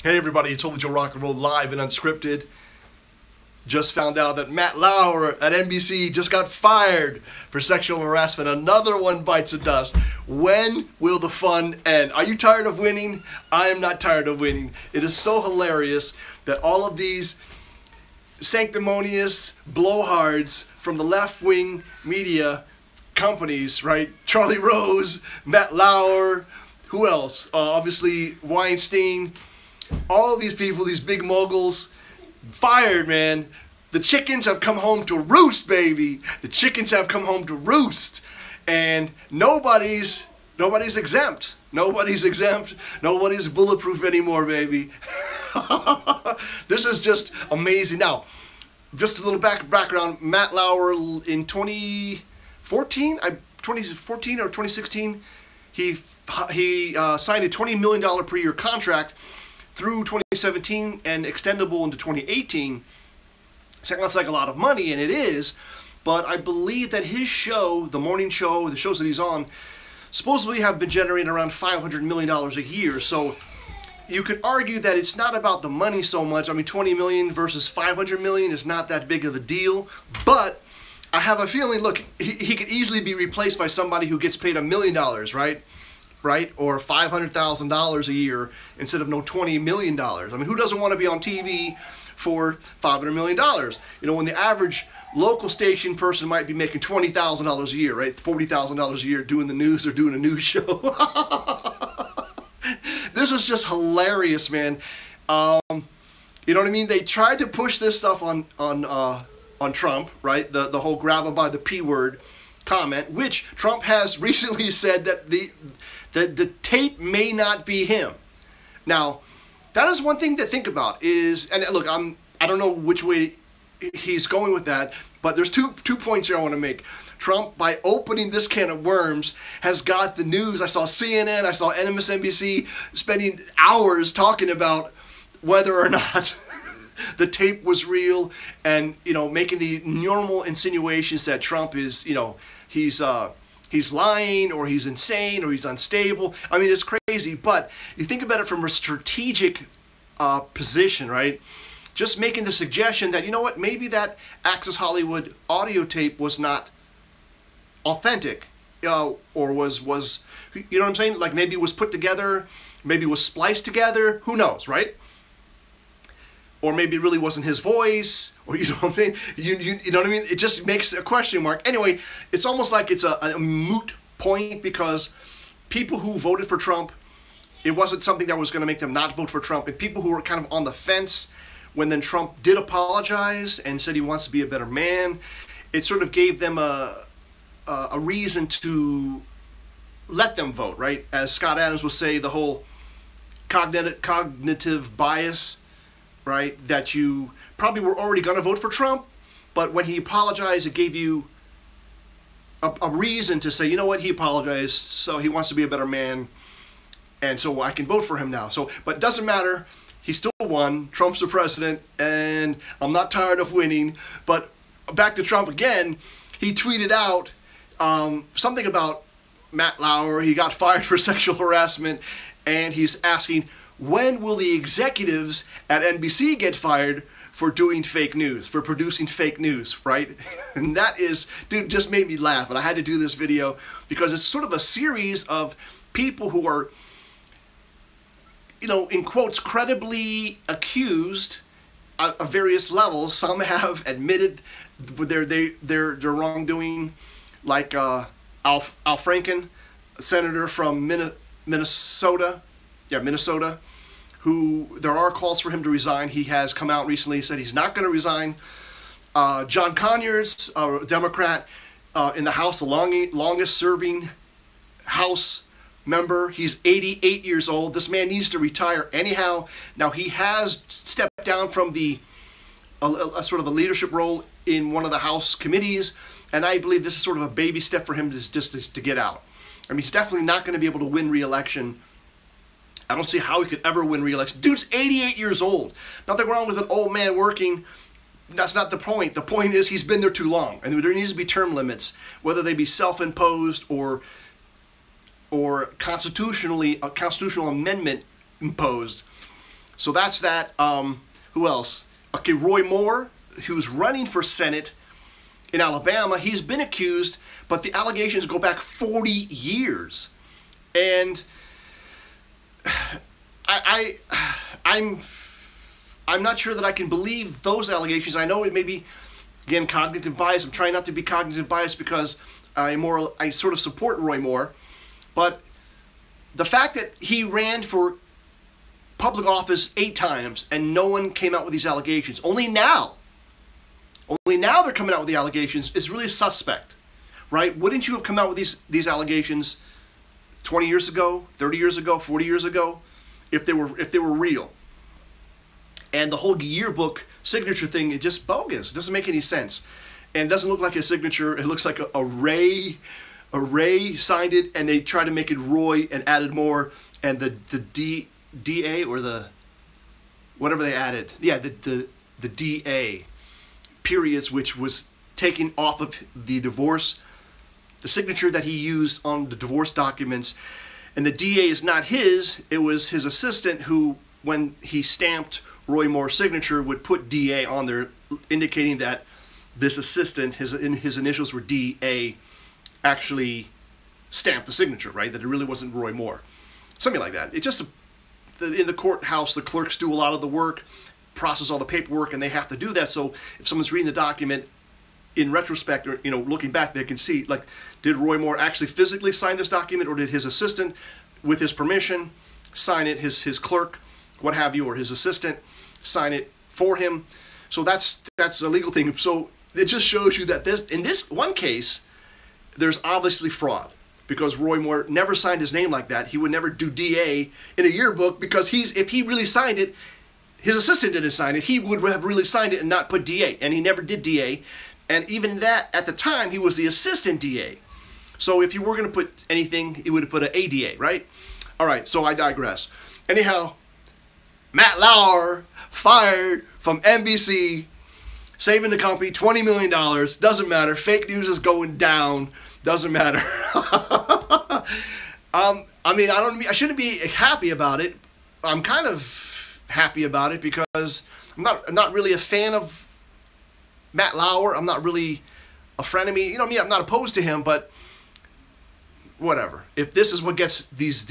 Hey everybody, it's Holy Joe Rock and Roll live and unscripted. Just found out that Matt Lauer at NBC just got fired for sexual harassment. Another one bites the dust. When will the fun end? Are you tired of winning? I am not tired of winning. It is so hilarious that all of these sanctimonious blowhards from the left-wing media companies, right? Charlie Rose, Matt Lauer, who else? Obviously Weinstein. All of these people, these big moguls, fired, man. The chickens have come home to roost, baby. The chickens have come home to roost. And nobody's exempt. Nobody's exempt. Nobody's bulletproof anymore, baby. This is just amazing. Now, just a little background. Matt Lauer in 2014 or 2016, he signed a $20 million per year contract through 2017 and extendable into 2018. Sounds like a lot of money, and it is, but I believe that his show, the morning show, the shows that he's on, supposedly have been generating around $500 million a year. So you could argue that it's not about the money so much. I mean, 20 million versus 500 million is not that big of a deal, but I have a feeling, look, he could easily be replaced by somebody who gets paid $1 million, right? Or $500,000 a year instead of no $20 million. I mean, who doesn't want to be on TV for $500 million? You know, when the average local station person might be making $20,000 a year, right? $40,000 a year doing the news or doing a news show. This is just hilarious, man. You know what I mean? They tried to push this stuff on Trump, right? The whole grab him by the P word comment, which Trump has recently said that the tape may not be him. Now, that is one thing to think about. And look, I don't know which way he's going with that, but there's two points here I want to make. Trump, by opening this can of worms, has got the news. I saw CNN, I saw MSNBC spending hours talking about whether or not the tape was real, and making the normal insinuations that Trump is, he's lying, or he's insane, or he's unstable. I mean, it's crazy, but you think about it from a strategic position, right? Just making the suggestion that, you know what, maybe that Access Hollywood audio tape was not authentic, or was, you know what I'm saying? Like, maybe it was put together, maybe it was spliced together, who knows, right? Or maybe it really wasn't his voice, or you know what I mean? You know what I mean? It just makes a question mark. Anyway, it's almost like it's a moot point, because people who voted for Trump, it wasn't something that was going to make them not vote for Trump. And people who were kind of on the fence when then Trump did apologize and said he wants to be a better man, it sort of gave them a reason to let them vote, right? As Scott Adams would say, the whole cognitive bias, right? That you probably were already going to vote for Trump, but when he apologized, it gave you a reason to say, you know what, he apologized, so he wants to be a better man, and so I can vote for him now. So, but it doesn't matter. He still won. Trump's the president, and I'm not tired of winning. But back to Trump again. He tweeted out something about Matt Lauer. He got fired for sexual harassment, and he's asking, when will the executives at NBC get fired for doing fake news, for producing fake news, right? And that is, dude, just made me laugh. And I had to do this video because it's sort of a series of people who are, in quotes, credibly accused at various levels. Some have admitted their wrongdoing, like Al Franken, a senator from Minnesota, who there are calls for him to resign. He has come out recently, said he's not going to resign. John Conyers, a Democrat in the House, the longest serving House member. He's 88 years old. This man needs to retire anyhow. Now, he has stepped down from a sort of a leadership role in one of the House committees, and I believe this is sort of a baby step for him to get out. I mean, he's definitely not going to be able to win re-election. I don't see how he could ever win re-election. Dude's 88 years old. Nothing wrong with an old man working. That's not the point. The point is he's been there too long, and there needs to be term limits, whether they be self-imposed or constitutional amendment imposed. So that's that. Who else? Okay, Roy Moore, who's running for Senate in Alabama. He's been accused, but the allegations go back 40 years. And I'm not sure that I can believe those allegations. I know it may be, again, cognitive bias. I'm trying not to be cognitive biased because I sort of support Roy Moore. But the fact that he ran for public office 8 times and no one came out with these allegations, only now they're coming out with the allegations, is really suspect, right? Wouldn't you have come out with these allegations 20 years ago, 30 years ago, 40 years ago, if they were real? And the whole yearbook signature thing is just bogus. It doesn't make any sense. And it doesn't look like a signature. It looks like a Ray signed it, and they tried to make it Roy and added more, and the DA or the whatever they added, yeah, the DA periods, which was taken off of the divorce, the signature that he used on the divorce documents. And the DA is not his, it was his assistant who, when he stamped Roy Moore's signature, would put DA on there, indicating that this assistant, his initials were DA, actually stamped the signature, right? That it really wasn't Roy Moore. Something like that. It's just in the courthouse, the clerks do a lot of the work, process all the paperwork, and they have to do that. So if someone's reading the document in retrospect, or looking back, they can see, like, did Roy Moore actually physically sign this document, or did his assistant, with his permission, sign it? His clerk, what have you, or his assistant sign it for him? So that's a legal thing. So it just shows you that in this one case, there's obviously fraud, because Roy Moore never signed his name like that. He would never do DA in a yearbook, because if he really signed it, his assistant didn't sign it, he would have really signed it and not put DA, and he never did DA. And even that, at the time, he was the assistant DA. So if you were going to put anything, he would have put an ADA, right? All right, so I digress. Anyhow, Matt Lauer fired from NBC, saving the company $20 million. Doesn't matter. Fake news is going down. Doesn't matter. I mean, I shouldn't be happy about it. I'm kind of happy about it because I'm not really a fan of Matt Lauer. I'm not really a friend of me. You know me, I'm not opposed to him, but whatever. If this is what gets these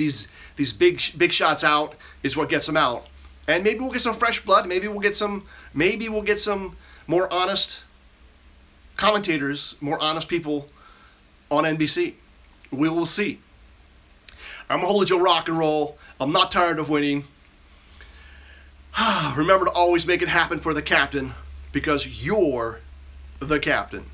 big shots out, is what gets them out. And maybe we'll get some fresh blood. Maybe we'll get some more honest commentators, more honest people on NBC. We will see. I'm Holy Joe Rock and Roll. I'm not tired of winning. Remember to always make it happen for the captain, because you're the captain.